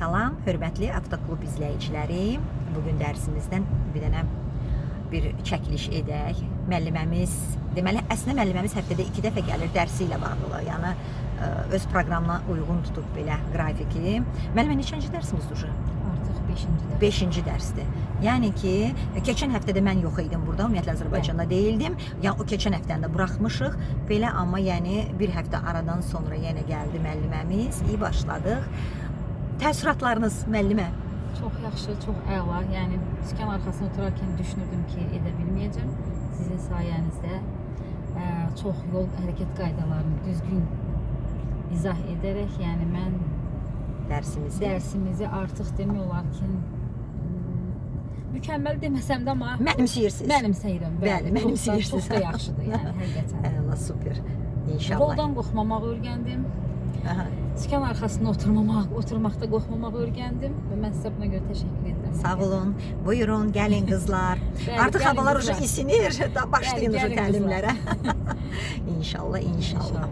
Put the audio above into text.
Salam, hörmətli Avtoklub izləyiciləri. Bugün dərsimizdən bir çəkiliş edək. Müəlliməmiz, deməli, əslində müəlliməmiz həftədə 2 dəfə gəlir dərsi ilə bağlı. Yəni, öz proqramına uyğun tutub belə qrafiki. Müəllimə, neçənci dərsimizdir? Artıq 5-ci dərs. 5-ci dərsdir. Yəni ki, keçən həftədə mən yox idim burada, ümumiyyətlə Azərbaycanda deyildim. Yəni, o keçən həftəni də buraxmışıq. Belə, amma yəni bir həftə aradan sonra yenə gəldi müəlliməmiz. İyi başladıq. Təəssüratlarınız müəllimə? Çox yaxşı, çox əla. Yəni, sükan arxasında oturarkən düşünürdüm ki, edə bilməyəcəm. Sizin sayənizdə çox yol hərəkət qaydalarını düzgün izah edərək, yəni mən dərsimizi artıq demək olar ki, mükəmməl deməsəm də, amma mənimsəyirsiniz. Mənimsəyirəm. Bəli, mənimsəyirsiniz. Çox da yaxşıdır, yəni, həqiqətən. Əla, super. İnşallah. Roldan qorxmamağı öyrəndim. Aha. Sükan arxasında oturmaqda qorxmamağı öyrəndim və mən sizə buna görə təşəkkür edirəm. Sağ olun. Buyurun, gəlin qızlar. Artıq havalar isinir. Başlayın təlimlərə. İnşallah, inşallah.